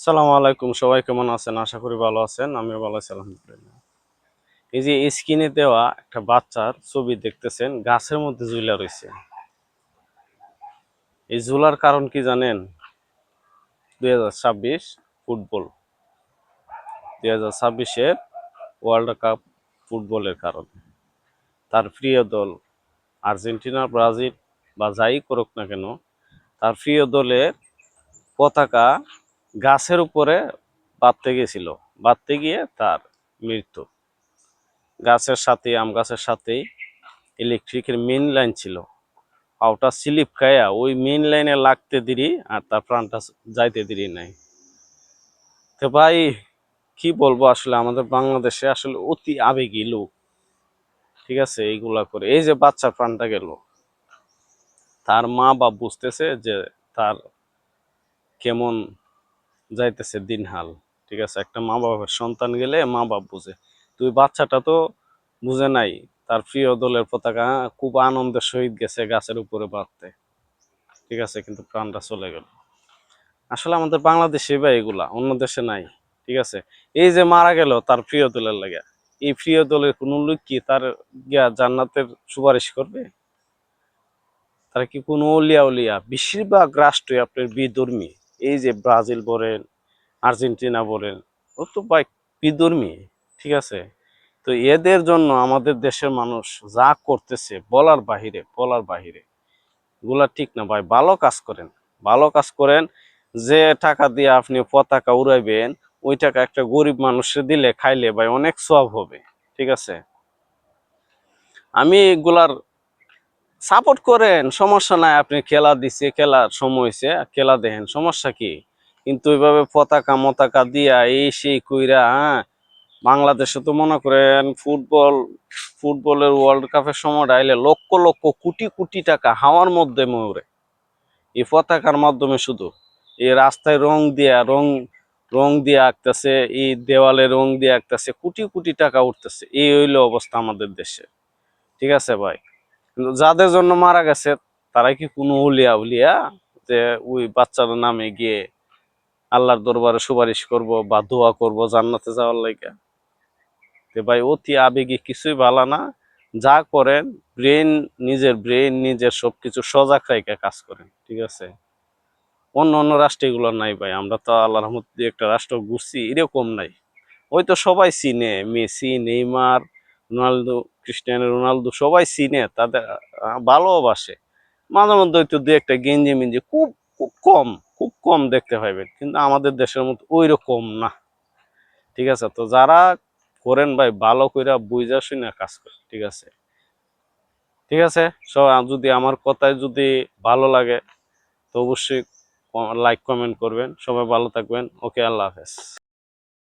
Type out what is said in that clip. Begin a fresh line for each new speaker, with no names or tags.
সালামু আলাইকুম, সবাই কেমন আছেন? আশা করি ভালো আছেন। আমিও ভালো আছি আলহামদুলিল্লাহ। এই যে স্ক্রিনে দেওয়া একটা বাচ্চার ছবি দেখতেছেন, গাছের মধ্যে ঝুলা রয়েছে। এই ঝুলার কারণ কি জানেন? 2026 ফুটবল, 2026-এর ওয়ার্ল্ড কাপ ফুটবলের কারণে। তার প্রিয় দল আর্জেন্টিনা, ব্রাজিল বা যাই করুক না কেন, তার প্রিয় দলের পতাকা গাছের উপরে বাঁধতে গেছিল। বাঁধতে গিয়ে তার মৃত্যু। গাছের সাথে, আম গাছের সাথেই ইলেকট্রিকের মেইন লাইন ছিল। পাওটা স্লিপ খায়া ওই মেইন লাইনে লাগতে দেরি, আর তার প্রাণটা যাইতে দেরি নাই। তো ভাই, কি বলবো, আসলে আমাদের বাংলাদেশে আসলে অতি আবেগী লোক, ঠিক আছে, এইগুলা করে। এই যে বাচ্চার প্রাণটা গেল, তার মা বাপ বুঝতেছে যে তার কেমন যাইতেছে দিনহাল, ঠিক আছে। একটা মা বাবার সন্তান গেলে মা বাপ বুঝে, তুই বাচ্চাটা তো বুঝে নাই। তার প্রিয় দলের পতাকা খুব আনন্দের সহিত গেছে গাছের উপরে বাঁধতে, ঠিক আছে, কিন্তু প্রাণটা চলে গেল। আসলে আমাদের বাংলাদেশে বা এগুলা অন্য দেশে নাই, ঠিক আছে। এই যে মারা গেল তার প্রিয় দলের লাগে, এই প্রিয় দলের কোনো লোক কি তার গিয়া জান্নাতের সুপারিশ করবে? তারা কি কোনো অলিয়া উলিয়া? বেশিরভাগ রাষ্ট্রই আপনার বিধর্মী। এই যে ব্রাজিল বলেন, আর্জেন্টিনা বলেন, ও তো ভাই বিধর্মী, ঠিক আছে। তো এদের জন্য আমাদের দেশের মানুষ যা করতেছে বলার বাহিরে, বলার বাহিরে। এগুলা ঠিক না ভাই, ভালো কাজ করেন, ভালো কাজ করেন। যে টাকা দিয়ে আপনি পতাকা উড়াইবেন, ওই টাকা একটা গরিব মানুষে দিলে, খাইলে ভাই অনেক সওয়াব হবে, ঠিক আছে। আমি এগুলার সাপোর্ট করেন, সমস্যা নাই। আপনি খেলা দিছে, খেলার সময় হয়েছে, খেলা দেখেন, সমস্যা কি? কিন্তু ওইভাবে পতাকা মতাকা দিয়া এই সেই কইরা, হ্যাঁ, বাংলাদেশে তো মনে করেন ফুটবলের ওয়ার্ল্ড কাপের সময় আইলে লক্ষ লক্ষ কোটি কোটি টাকা হাওয়ার মধ্যে মরে এই পতাকার মাধ্যমে। শুধু এই রাস্তায় রং দিয়ে আঁকতেছে, এই দেওয়ালে রং দিয়ে আঁকতেছে, কোটি কোটি টাকা উঠতেছে। এই হইলো অবস্থা আমাদের দেশে, ঠিক আছে ভাই। কিন্তু যাদের জন্য মারা গেছে, তারা কি কোনো উলিয়া উলিয়া যে ওই বাচ্চার নামে গিয়ে আল্লাহর দরবারে সুপারিশ করব বা দোয়া করব জান্নাতে যাওয়ার লাইগা? তে ভাই, অতি আবেগী কিছুই ভালো না। যা করেন, নিজের সবকিছু সজাগ রাইখা কাজ করেন, ঠিক আছে। অন্য অন্য রাষ্ট্রে এগুলো নাই ভাই। আমরা তো আল্লাহর রহমত দিয়ে একটা রাষ্ট্র ঘুরছি, এরকম নাই। ওই তো সবাই চিনে, Messi, Neymar, Ronaldo, Cristiano Ronaldo, সবাই চিনে, তাদের ভালোবাসে। মাঝে মধ্যে হয়তো দু একটা গেঞ্জি মিঞ্জি, খুব খুব কম, খুব কম দেখতে পাইবেন। কিন্তু আমাদের দেশের মতো ওই রকম না, ঠিক আছে। তো যারা করেন ভাই, ভালো কইরা বুঝা শুনে কাজ করেন, ঠিক আছে, ঠিক আছে। যদি আমার কথায় যদি ভালো লাগে, তো অবশ্যই লাইক কমেন্ট করবেন। সবাই ভালো থাকবেন। ওকে, আল্লাহ হাফেজ।